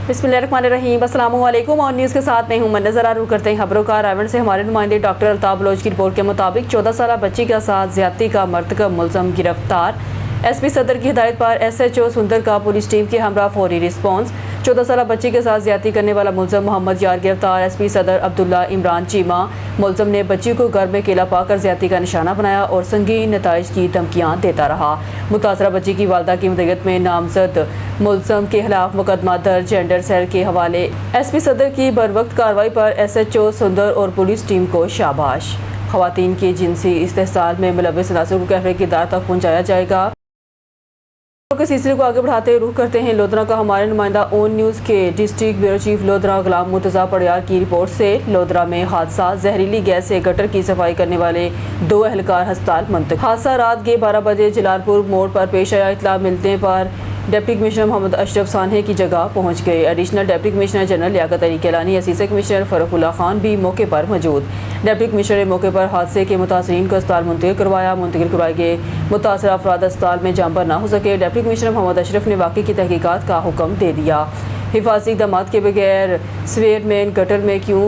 बिस्मिल्लाहिर्रहमानिर्रहीम, अस्सलाम वालेकुम। और न्यूज़ के साथ मैं हूं मन। नज़र रुख करते हैं खबरों का। रायगढ़ से हमारे नुमाइंदे डॉक्टर अल्ताफ बलोच की रिपोर्ट के मुताबिक 14 साल बच्ची के साथ ज्यादती का मर्तकब मुलज़म गिरफ्तार। एसपी सदर की हिदायत पर SHO सुंदर का पुलिस टीम के हमरा फौरी रिस्पॉन्स। 14 साल बच्ची के साथ ज्यादती करने वाला मुलज़म मोहम्मद यार गिरफ्तार। SP सदर अब्दुल्ला इमरान चीमा मुलज़म ने बच्ची को घर में केला पाकर ज्यादती का निशाना बनाया और संगीन नताइज की धमकियाँ देता रहा। मुतासरा बच्ची की वालदा की मदयत में नामजद मुलज़म के खिलाफ मुकदमा दर्ज। जेंडर सेल के हवाले SP सदर की बरवक्त कार्रवाई पर SHO सुंदर और पुलिस टीम को शाबाश। ख़वातीन के जिनसी इस्तेहसाल में मुलव्वस अनासर को कैफे किरदार तक पहुँचाया जाएगा। के सिलसिले को आगे बढ़ाते रुख करते हैं लोधरा का हमारे नुमाइंदा ON न्यूज़ के डिस्ट्रिक्ट ब्यूरो चीफ लोधरा गुलाम मुर्तज़ा पड़ियार की रिपोर्ट से। लोधरा में हादसा, जहरीली गैस से गटर की सफाई करने वाले 2 एहलकार अस्पताल मुंतकिल। हादसा रात के 12 बजे जलालपुर मोड़ पर पेश आया। इत्तला मिलने पर डिप्टी कमिश्नर मोहम्मद अशरफ सान्हे की जगह पहुंच गए। Additional deputy commissioner general Liaquat Ali Kailani, assistant commissioner Farrukhullah Khan भी मौके पर मौजूद। डिप्टी कमिश्नर ने मौके पर हादसे के मुतासरीन को अस्पताल मुंतकिल करवाए गए मुतासर अफराद अस्पताल में जाम पर ना हो सके। डिप्टी कमिश्नर मोहम्मद अशरफ ने वाक़े की तहकीकात का हुक्म दे दिया। हिफाजी इक़दामात के बगैर स्वेयर मेन गटर में क्यों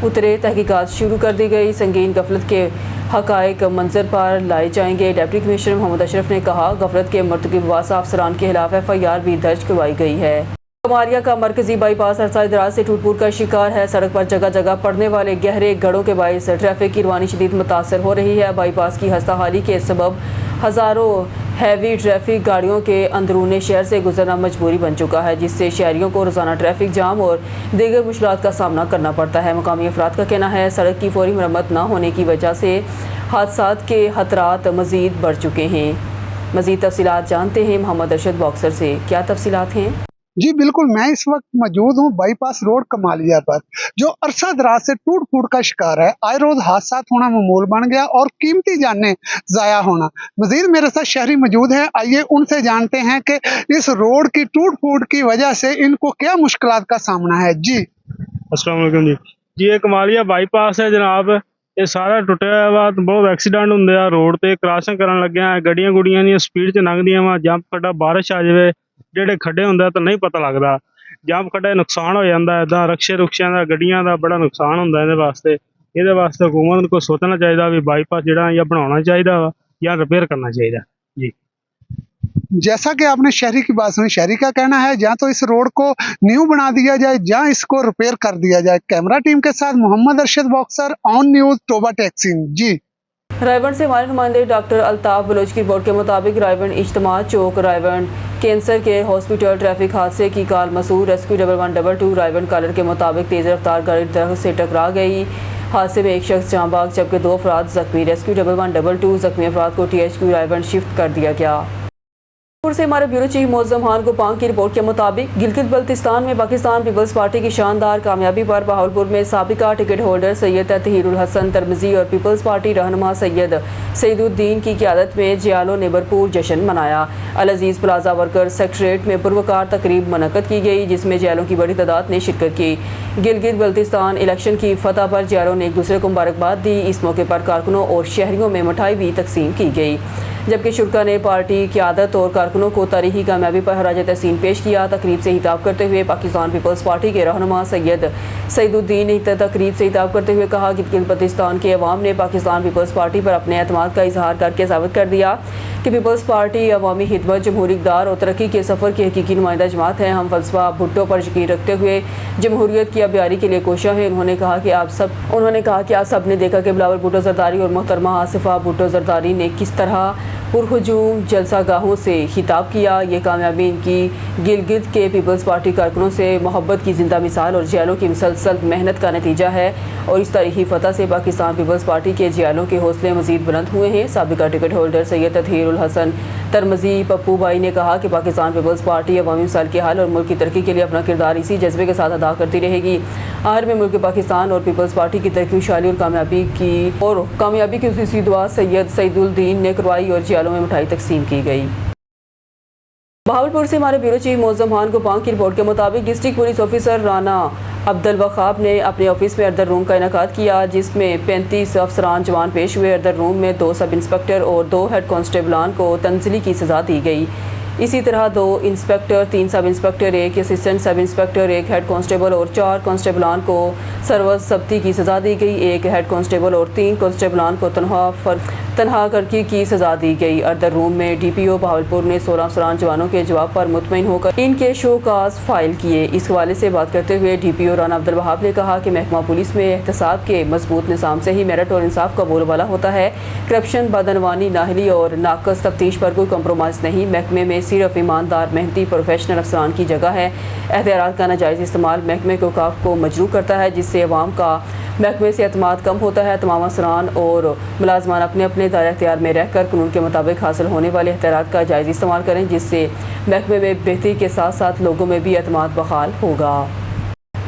उतरे, तहकीकात शुरू कर दी गई। संगीन गफलत के हक़ाइक़ मंजर पर लाए जाएंगे। डिप्टी कमिश्नर मोहम्मद अशरफ ने कहा, गफलत के मर्तकब वासा अफसरान के खिलाफ FIR भी दर्ज करवाई गई है। कमारिया का मरकजी बाईपास अरसा दराज से टूट-फूट का शिकार है। सड़क पर जगह जगह पड़ने वाले गहरे गड्ढों के बायस ट्रैफिक की रवानी शदीद मुतासर हो रही है। बाईपास की खस्ता हाली के सबब हज़ारों हैवी ट्रैफिक गाड़ियों के अंदरूनी शहर से गुजरना मजबूरी बन चुका है, जिससे शहरियों को रोज़ाना ट्रैफिक जाम और दीगर मुश्किलात का सामना करना पड़ता है। मकामी अफराद का कहना है, सड़क की फौरी मरम्मत न होने की वजह से हादसात के खतरात मज़ीद बढ़ चुके हैं। मज़ीद तफसीलात जानते हैं मोहम्मद अरशद बॉक्सर से। क्या तफसीलात हैं? जी बिल्कुल, मैं इस वक्त मौजूद हूँ बाईपास रोड कमालिया पर, जो अरसा दराज से टूट फूट का शिकार है। आए रोज हादसा होना मामूल बन गया और कीमती जानें जाया होना। मजीद मेरे साथ शहरी मौजूद हैं, आइए उनसे जानते हैं कि इस रोड की टूट फूट की वजह से इनको क्या मुश्किलात का सामना है। जी अस्सलाम वालेकुम जी। ये कमालिया बाईपास है जनाब, ये सारा टुटिया हुआ तो बहुत एक्सीडेंट होंगे आ रोड ते। क्रॉसिंग करन लगे गड्डियां गुड़ियां दी स्पीड च लंघदियां वा, जंप खड्डा बारिश आ जाए जेडे खड्डे होंगे तो नहीं पता लगता, जंप खड्डे नुकसान हो जाता है। इदा रक्शे रुक्शियां दा गड्डियां दा बड़ा नुकसान होंदा है। इहदे वास्ते हुकूमत को सोचना चाहिए भी बाईपास जिहड़ा या बनाना चाहिए वा या रिपेयर करना चाहिए जी। जैसा कि आपने शहरी की बात सुनी, शहरी का कहना है या तो इस रोड को न्यू बना दिया जाए या इसको रिपेयर कर दिया जाए। कैमरा टीम के साथ Mohammad Arshad boxer, ON news, Toba taxing. जी रायगढ़ से हमारे नुमाइंदे डॉक्टर अल्ताफ बलोच की रिपोर्ट के मुताबिक रायगढ़ इज्तिमा चौक रायगढ़ कैंसर के हॉस्पिटल ट्रैफिक हादसे की काल मसूर। रेस्क्यू 1122 रायगढ़ कॉलर के मुताबिक तेज रफ्तार गाड़ी दरख्त से टकरा गई। हादसे में एक शख्स जाँ बाग जबकि 2 अफराद जख्मी। रेस्क्यू 1122 जख्मी अफराद को THQ रायगढ़ शिफ्ट कर दिया गया। से हमारे ब्यूरो चीफ मोअज़्ज़म खान गोपांग की रिपोर्ट के मुताबिक गिलगित बल्तिस्तान में पाकिस्तान पीपल्स पार्टी की शानदार कामयाबी पर बहावलपुर में साबिका टिकट होल्डर सैयद तहीरुल हसन तरमजी और पीपल्स पार्टी रहनुमा सैयद सईदुद्दीन की क़यादत में जियालों ने भरपूर जश्न मनाया। अल अज़ीज़ प्लाजा वर्कर सेक्रेटरीट में पुरवकार तकरीब मुनक़्क़द की गई, जिसमें जियालों की बड़ी तादाद ने शिरकत की। गिलगित बल्तिस्तान इलेक्शन की फतह पर जियालों ने एक दूसरे को मुबारकबाद दी। इस मौके पर कारकुनों और शहरियों में मिठाई भी तकसीम की गई, जबकि शुरा ने पार्टी क़यादत और कारकुनों को तारीखी कामयाबी पर खराज तहसीन पेश किया। तकरीब से हिताब करते हुए पाकिस्तान पीपल्स पार्टी के रहनुमा सैयद सईदुद्दीन ने तकरीब से हिताब करते हुए कहा कि गिलगित बल्तिस्तान के अवाम ने पाकिस्तान पीपल्स पार्टी पर अपने एतमाद का इजहार करके साबित कर दिया कि पीपल्स पार्टी अवामी खिदमत, जमहूरी इक़्तिदार और तरक्की के सफ़र की हकीकी नुमाइंदा जमात है। हम फ़लसफ़ा भुट्टो पर यकीन रखते हुए जमहूरियत की आबियारी के लिए कोशिश है। उन्होंने कहा कि आप सब ने देखा कि बिलावल भुट्टो ज़रदारी और मोहतरमा आसिफा भुट्टो ज़रदारी ने किस तरह पुरहुजूम जलसा गाहों से खिताब किया। ये कामयाबी इनकी गिलगित के पीपल्स पार्टी कारकुनों से मोहब्बत की जिंदा मिसाल और जियालों की मुसलसल मेहनत का नतीजा है और इस तारीखी फतह से पाकिस्तान पीपल्स पार्टी के जियालों के हौसले मजीद बुलंद हुए हैं। साबिका टिकट होल्डर सैयद तहीरुल हसन तरमजी पप्पू भाई ने कहा कि पाकिस्तान पीपल्स पार्टी अवामी मिसाल के हाल और मुल्क की तरक्की के लिए अपना किरदार इसी जज्बे के साथ अदा करती रहेगी। आखिर में मुल्क पाकिस्तान और पीपल्स पार्टी की तरक्की, खुशहाली और कामयाबी की उसी दुआ सैयद सईदुद्दीन ने करवाई और जियालों में मिठाई तकसीम की गई। बहावलपुर से हमारे ब्यूरो चीफ मोअज़्ज़म खान गोपांग की रिपोर्ट के मुताबिक district police officer Rana Abdul Wahab ने अपने ऑफिस में अर्दर रूम का इनेकाद किया, जिसमें 35 अफसरान जवान पेश हुए। अर्दर रूम में 2 सब इंस्पेक्टर और 2 हेड कांस्टेबलान को तंज़ीली की सज़ा दी गई। इसी तरह 2 inspector, 3 sub inspector, 1 assistant sub inspector, 1 head constable और 4 कांस्टेबलान को सर्वसब्ती की सज़ा दी गई। 1 हेड कांस्टेबल और 3 कांस्टेबलान को तनहा करकी की सज़ा दी गई। अर्दर रूम में DPO बहावलपुर ने 16 अफसरान जवानों के जवाब पर मुतमईन होकर इनके शोकाज फाइल किए। इस हवाले से बात करते हुए DPO राना अब्दुल वहाब ने कहा कि महकमा पुलिस में एहतसाब के मजबूत निज़ाम से ही मेरिट और इंसाफ का बोलबाला होता है। करप्शन, बदअनवानी, नाहली और नाकस तफ्तीश पर कोई कंप्रोमाइज़ नहीं। महकमे में सिर्फ ईमानदार, मेहनती, प्रोफेशनल अफसरान की जगह है। एहतियात का नाजायज़ इस्तेमाल महकमे के औकाफ को मजरूह करता है, जिससे अवाम का महकमे से एतमाद कम होता है। तमाम अफसरान और मुलाजमान अपने अपने दायरे इख्तियार में रहकर कानून के मुताबिक हासिल होने वाले एहतियात का जायज़ इस्तेमाल करें, जिससे महकमे में बेहतरी के साथ साथ लोगों में भी एतमाद बहाल होगा।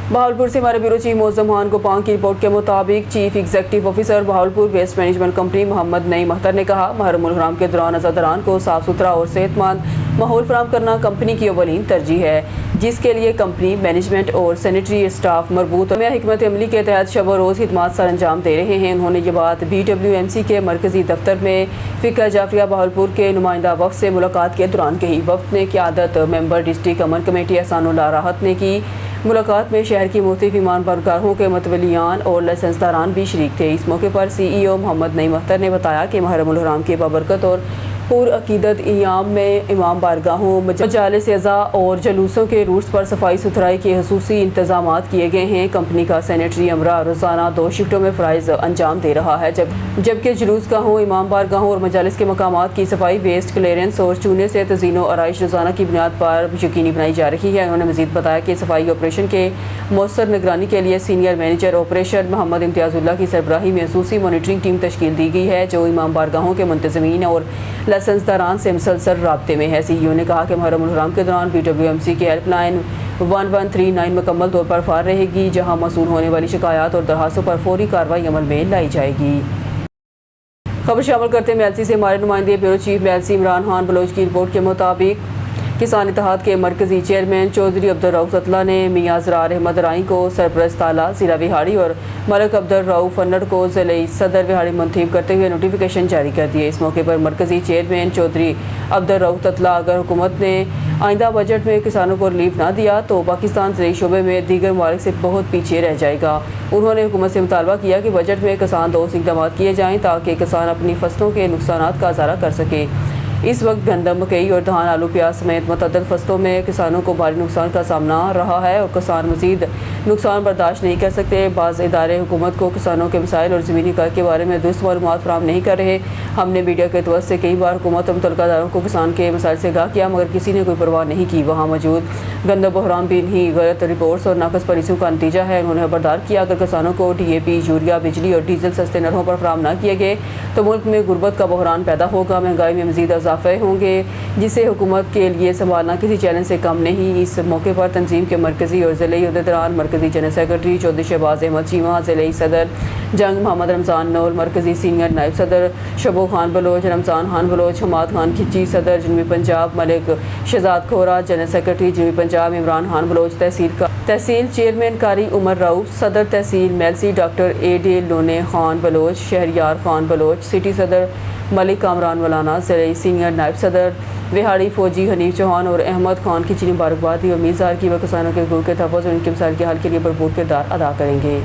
बहावलपुर से हमारे ब्यूरो चीफ मोअज़्ज़म खान गोपांग की रिपोर्ट के मुताबिक chief executive officer Bahawalpur waste management company Mohammad Naeem Akhtar ने कहा, मुहर्रम उल हराम के दौरान अज़ादरान को साफ़ सुथरा और सेहतमंद माहौल फराहम करना कंपनी की अवलीन तरजीह है, जिसके लिए कंपनी मैनेजमेंट और सैनिटरी स्टाफ मरबूत हिकमत अमली के तहत शब व रोज़ खिदमात सर अंजाम दे रहे हैं। उन्होंने ये बात BWMC के मरकज़ी दफ्तर में फ़िक्र जाफरिया बहावलपुर के नुमाइंदा वफ़द से मुलाकात के दौरान कही। वफ़द ने क़यादत मेंबर डिस्ट्रिक्ट अमन कमेटी एहसानुल्लाह राहत ने की। मुलाकात में शहर की मुख्तलिफ ईमान बारगाहों के मतवलियान और लाइसेंसदारान भी शरीक थे। इस मौके पर CEO मोहम्मद नईम अख्तर ने बताया कि मुहर्रम उल हराम के बाबरकत और पुर अकीदत अय्याम में इमाम बारगाहों, मजालिस अज़ा और जलूसों के रूट्स पर सफाई सुथराई के खसूसी इंतजामात किए गए हैं। कंपनी का सैनिटरी अमरा रोज़ाना 2 शिफ्टों में फ़राइज़ अंजाम दे रहा है, जबकि जुलूस गाहों, इमाम बारगाहों और मजालिस के मकामात की सफाई, वेस्ट क्लियरेंस और चूने से तज़ीनो आराइश रोज़ाना की बुनियाद पर यकीनी बनाई जा रही है। उन्होंने मज़ीद बताया कि सफाई ऑपरेशन के मौसर निगरानी के लिए सीनियर मैनेजर ऑपरेशन मोहम्मद इम्तियाज़ुल्लाह की सरबराही में खसूसी मॉनिटरिंग टीम तश्कील दी गई है, जो इमाम बारगाहों के मुंतज़मीन और लाइसेंसदारान से मुसलसल राब्ते में है। CEO ने कहा कि मुहर्रम उल हराम के दौरान BWMC की हेल्पलाइन 1139 मुकम्मल तौर पर फार रहेगी, जहां मौसूल होने वाली शिकायत और दरखास्तों पर फौरी कार्रवाई अमल में लाई जाएगी। खबर शामिल करते हैं MLC से हमारे नुमाइंदे bureau chief MLC Imran Khan Baloch की रिपोर्ट के मुताबिक किसान इत्तेहाद के मरकजी चेयरमैन चौधरी अब्दुल रऊफ ततला ने मियां ज़रार अहमद राई को सरपरस्त ताला ज़िला बिहाड़ी और मलिक अब्दुल रऊफ फन्नड़ को ज़िले सदर बिहाड़ी मुंतखब करते हुए नोटिफिकेशन जारी कर दिए। इस मौके पर मरकजी चेयरमैन चौधरी अब्दुल रऊफ ततला, अगर हुकूमत ने आइंदा बजट में किसानों को रिलीफ ना दिया तो पाकिस्तान ज़रूरी शोबे में दीगर ममालिक से बहुत पीछे रह जाएगा। उन्होंने हुकूमत से मुतालबा किया कि बजट में किसान दोस्त इक़दाम किए जाएँ ताकि किसान अपनी फसलों के नुकसानात का इज़ारा कर सके। इस वक्त गंदम, मकई और धान, आलू, प्याज समेत मुतअद्दिद फसलों में किसानों को भारी नुकसान का सामना रहा है और किसान मज़ीद नुकसान बर्दाश्त नहीं कर सकते। बाज़ इदारे हुकूमत को किसानों के मसाइल और ज़मीनी कर के बारे में दुरुस्त मालूमात फराहम नहीं कर रहे। हमने मीडिया के तवज्जो से कई बार हुकूमत और मुतल्लिक़ादारों को किसान के मसाइल से आगाह किया, मगर किसी ने कोई परवाह नहीं की। वहाँ मौजूद गंदम बहरान भी इन्हीं गलत रिपोर्ट्स और नाकस पॉलिसियों का नतीजा है। उन्होंने खबरदार किया, अगर किसानों को DAP, यूरिया, बिजली और डीजल सस्ते नरहों पर फराहम न किए गए तो मुल्क में गुर्बत का बहरान पैदा होगा, महंगाई में मज़ीद इजाफे होंगे, जिसे हुकूमत के लिए संभालना किसी चैलेंज से कम नहीं। इस मौके पर तंजीम के मरकजी और ज़िले अहदेदारान, मरकजी जनरल सेक्रेटरी चौधरी शहबाज अहमद चीमा, ज़िले सदर जंग मोहम्मद रमज़ान नूर, मरकजी सीनियर नायब सदर शबो खान बलोच, रमज़ान खान बलोच, हमाद खान खिची, सदर जनूबी पंजाब मलिक शहजाद खोरा, जनरल सेक्रेटरी जनूबी पंजाब इमरान खान बलोच, तहसील चेयरमैन कारी उमर राउफ, सदर tehsil MLC doctor A.D. Lone Khan Baloch, Shahryar Khan Baloch, city सदर मलिक कामरान मौलाना, ज़िले सीनियर नायब सदर विहाड़ी फौजी हनीफ चौहान और अहमद खान की चीनी मुबारकबाद दी। उम्मीद ज़ाहिर की वह किसानों के हकूक़ के तहफ़्फ़ुज़ और उनके मसाइल के हल के लिए भरपूर किरदार अदा करेंगे।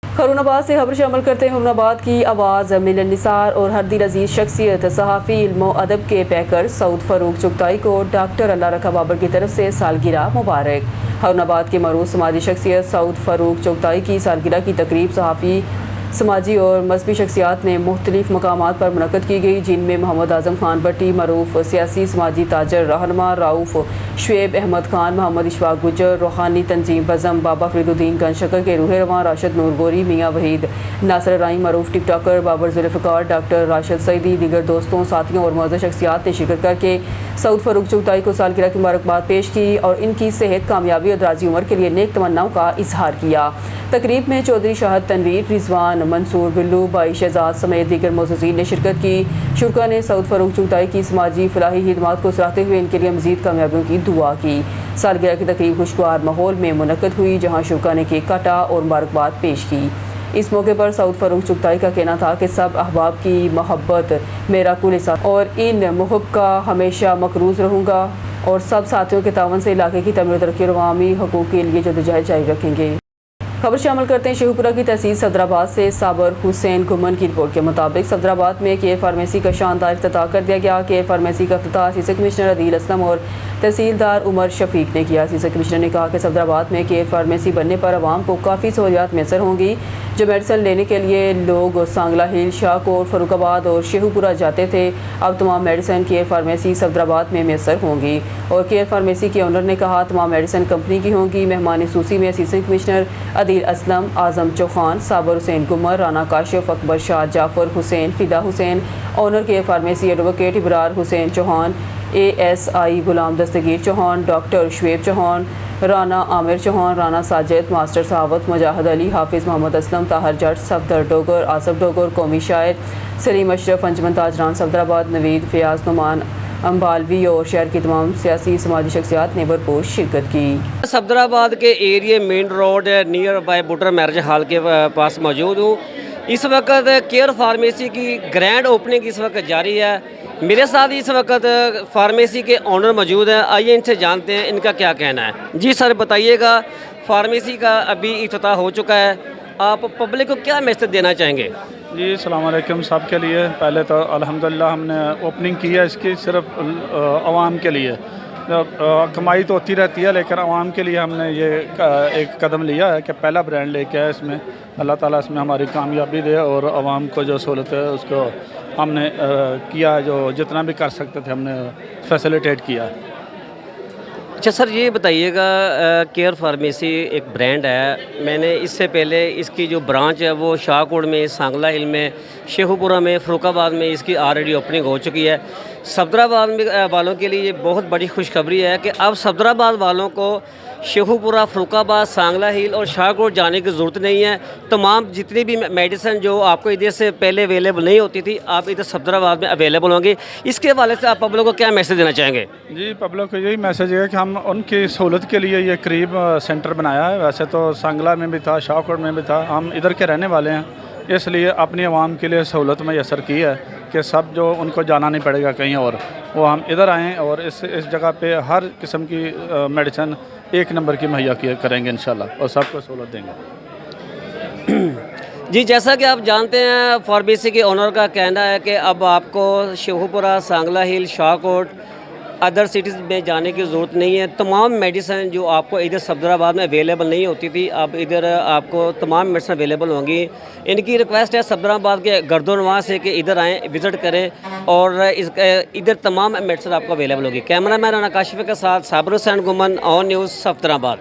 खरूनाबाद से खबर शामिल करते हैं। खरूनाबाद की आवाज़, मिलन निसार और हरदिल अजीज़ शख्सियत सहाफ़ी इल्म अदब के पैकर सऊद फ़ारूक चुगताई को डॉक्टर अल्लाह रखा बाबर की तरफ से सालगिरह मुबारक। खरूनाबाद के मरूफ समाजी शख्सियत सऊद फ़ारूक चुगताई की सालगिरह की तकरीब सहाफ़ी, समाजी और मजहबी शख्सियात ने मुख्तलिफ मकामात पर मुनक़्क़द की गई, जिनमें मोहम्मद आज़म खान भट्टी, मरूफ सियासी समाजी ताजर रहनुमा राउफ शुएब अहमद खान, मोहम्मद इशफाक गुजर, रूहानी तंजीम बज़म, बाबा फरीदुद्दीन गनशकर के रूह रवां, राशिद नूर गोरी, मियाँ वहीद नासर राई, मरूफ टिकटॉकर बाबर जुल्फ़िकार, डॉक्टर राशिद सईदी, दीगर दोस्तों, साथियों और मौजूद शख्सियात ने शिरकत करके सऊद फ़ारूक चुगताई को सालगिरह की मुबारकबाद पेश की और इनकी सेहत, कामयाबी और दराज़ी उम्र के लिए नेक तमन्नाओं का इजहार किया। तकरीब में चौधरी शाहद तनवीर, रिजवान मंसूर, बिल्लू भाई शहजाद समेत दीगर मौजूदीन ने शिरकत की। शुरका ने सऊद फ़ारूक चुगताई की समाजी फलाही खिदमात को सराहते हुए इनके लिए मज़ीद कामयाबियों की दुआ की। सालगिरह की तकरीब खुशगवार माहौल में मुनक़्क़द हुई, जहाँ शुरका ने केक काटा और मुबारकबाद पेश की। इस मौके पर सऊद फरूक चुगताई का कहना था कि सब अहबाब की मोहब्बत मेरा कुल हिस्सा और इन मुहब का हमेशा मकरूज रहूँगा और सब साथियों के तावन से इलाके की तमीर तरक्की और अवामी हकूक़ के लिए जद्दोजहद जारी रखेंगे। खबर शामिल करते हैं शेखुपुरा की तहसील सदराबाद से साबर हुसैन गुमन की रिपोर्ट के मुताबिक सदराबाद में केयर फार्मेसी का शानदार इफ्तिताह कर दिया गया। केयर फार्मेसी का इफ्तिताह असिस्टेंट कमिश्नर अदील असलम और तहसीलदार उमर शफीक ने किया। असिस्टेंट कमिश्नर ने कहा कि सदराबाद में केयर फार्मेसी बनने पर आवाम को काफ़ी सहूलियात मैसर होंगी। जो मेडिसिन लेने के लिए लोग सांगला हिल, शाहकोट, फरुखाबाद और शेखुपुरा जाते थे, अब तमाम मेडिसिन केयर फार्मेसी सदराबाद में मैसर होंगी। और केयर फार्मेसी के ओनर ने कहा तमाम मेडिसिन कंपनी की होंगी। मेहमान सूसी में असिस्टेंट कमिश्नर अदील असलम, आजम चौहान, साबर हुसैन गुमर, Rana Kashif, Akbar Shah, Jafar Hussain, Fida Hussain, owner care pharmacy advocate Ibrar Hussain Chauhan, ASI Ghulam Dastgir Chauhan, doctor Shoaib Chauhan, Rana Aamir Chauhan, Rana Sajid, master Sahawat, Mujahid Ali, Hafiz Mohammad Aslam, Tahir जट, सफदर डोगर, आसफ डोगर, कौमी शायर सलीम अशरफ, अंजमन ताजरान सफदराबाद, नवीद, फयाज, नुमान अम्बालवी और शहर की तमाम सियासी समाजी शख्सियात ने भरपूर शिरकत की। सफदराबाद के एरिए main road near by बुटर marriage hall के पास मौजूद हूँ। इस वक्त केयर फार्मेसी की ग्रैंड ओपनिंग इस वक्त जारी है। मेरे साथ इस वक्त फार्मेसी के ऑनर मौजूद हैं। आइए इनसे जानते हैं इनका क्या कहना है। जी सर बताइएगा, फार्मेसी का अभी इफ्तिताह हो चुका है, आप पब्लिक को क्या मैसेज देना चाहेंगे? जी अस्सलाम वालेकुम सब के लिए। पहले तो अल्हम्दुलिल्लाह हमने ओपनिंग की है इसकी सिर्फ आवाम के लिए। कमाई तो होती रहती है लेकिन आवाम के लिए हमने ये एक कदम लिया है कि पहला ब्रांड लेके आए इसमें। अल्लाह ताला इसमें हमारी कामयाबी दे और आवाम को जो सहूलत है उसको हमने किया, जो जितना भी कर सकते थे हमने फैसिलिटेट किया। अच्छा सर ये बताइएगा, केयर फार्मेसी एक ब्रांड है। मैंने इससे पहले इसकी जो ब्रांच है वो शाहकोट में, सांगला हिल में, शेखुपुरा में, फरुखाबाद में इसकी ऑलरेडी ओपनिंग हो चुकी है। सफदराबाद में वालों के लिए ये बहुत बड़ी खुशखबरी है कि अब सफदराबाद वालों को शेखुपुरा, फरुखाबाद, सांगला हिल और शाहकोट जाने की ज़रूरत नहीं है। तमाम जितनी भी मेडिसिन जो आपको इधर से पहले अवेलेबल नहीं होती थी, आप इधर सफदराबाद में अवेलेबल होंगे। इसके हवाले से आप पब्लिक को क्या मैसेज देना चाहेंगे? जी पब्लिक को यही मैसेज है कि हम उनकी सहूलत के लिए ये करीब सेंटर बनाया है। वैसे तो सांगला में भी था, शाहकोट में भी था, हम इधर के रहने वाले हैं, इसलिए अपनी आवाम के लिए सहूलत मैसर की है कि सब जो उनको जाना नहीं पड़ेगा कहीं और, वो हम इधर आएँ और इस जगह पे हर किस्म की मेडिसिन एक नंबर की मुहैया करेंगे इंशाल्लाह और सबको सहूलत देंगे। जी जैसा कि आप जानते हैं, फार्मेसी के ओनर का कहना है कि अब आपको शेखुपुरा, सांगला हिल, शाहकोट, अदर सिटीज़ में जाने की ज़रूरत नहीं है। तमाम मेडिसिन जो आपको इधर सफदराबाद में अवेलेबल नहीं होती थी, अब इधर आपको तमाम मेडिसिन अवेलेबल होंगी। इनकी रिक्वेस्ट है सफदराबाद के गर्दोनवां से कि इधर आएँ, विज़िट करें और इधर तमाम मेडिसिन आपको अवेलेबल होगी। कैमरा मैन राना काशिफ के साथ साबर हुसैन गुमन, ऑन न्यूज़, सफदराबाद।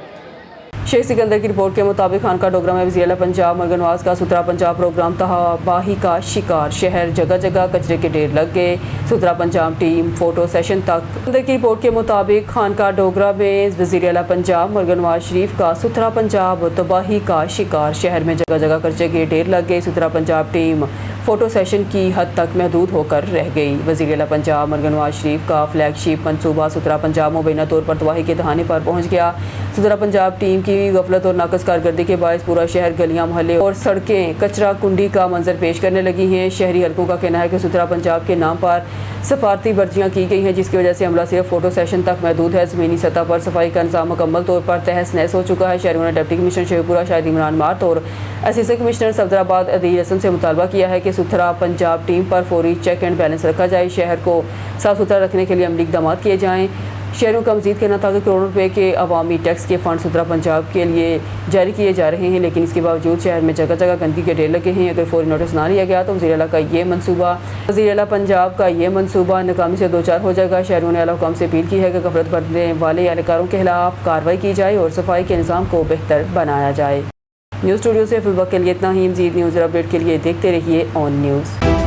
शेख सिकंदर की रिपोर्ट के मुताबिक खानका डोगरा में वज़ीर आला पंजाब मरगनवाज का सुथरा पंजाब प्रोग्राम तबाही का शिकार। शहर जगह जगह कचरे के ढेर लग गए। सुथरा पंजाब टीम फोटो सेशन तक। सिकंदर की रिपोर्ट के मुताबिक खानका डोगरा में वज़ीर आला पंजाब मरगनवाज शरीफ का सुथरा पंजाब तबाही का शिकार। शहर में जगह जगह कचरे के ढेर लग गए। सुथरा पंजाब टीम फ़ोटो सेशन की हद तक महदूद होकर रह गई। वज़ीर आला पंजाब मरगनवाज शरीफ का फ्लैगशिप मनसूबा सुथरा पंजाब मुबैना तौर पर तबाही के दहाने पर पहुँच गया। सुथरा पंजाब टीम की गफलत और नाकस कारकर्दगी के बायस पूरा शहर, गलियां, मोहल्ले और सड़कें कचरा कुंडी का मंजर पेश करने लगी हैं। शहरी हलकों का कहना है कि सुथरा पंजाब के नाम पर सफारती वर्जियाँ की गई हैं, जिसकी वजह से अमला सिर्फ फ़ोटो सेशन तक महदूद है। ज़मीनी सतह पर सफाई का निज़ाम मुकम्मल तौर पर तहस नहस हो चुका है। शहरियों ने डिप्टी कमिश्नर शेखपुरा शाहिद इमरान मार्त और असिस्टेंट कमिश्नर सफदराबाद अदील असम से मुतालबा किया है कि सुथरा पंजाब टीम पर फौरी चेक एंड बैलेंस रखा जाए। शहर को साफ़ सुथरा रखने के लिए अमली इक़दाम किए जाएँ। शहरों का मज़ीद कहना था कि करोड़ों रुपए के अवामी टैक्स के फ़ंड सुथरा पंजाब के लिए जारी किए जा रहे हैं, लेकिन इसके बावजूद शहर में जगह जगह गंदगी के ढेर लगे हैं। अगर फौरी नोटिस ना लिया गया तो वज़ीर आला पंजाब का ये मनसूबा नाकामी से दो चार हो जाएगा। शहरों ने आला हुकाम से अपील की है कि गफलत बरतने वाले एहलकारों के खिलाफ कार्रवाई की जाए और सफाई के निज़ाम को बेहतर बनाया जाए। न्यूज़ स्टूडियो से फिलहाल के लिए इतना ही। मज़ीद न्यूज़ अपडेट के लिए देखते रहिए ऑन न्यूज़।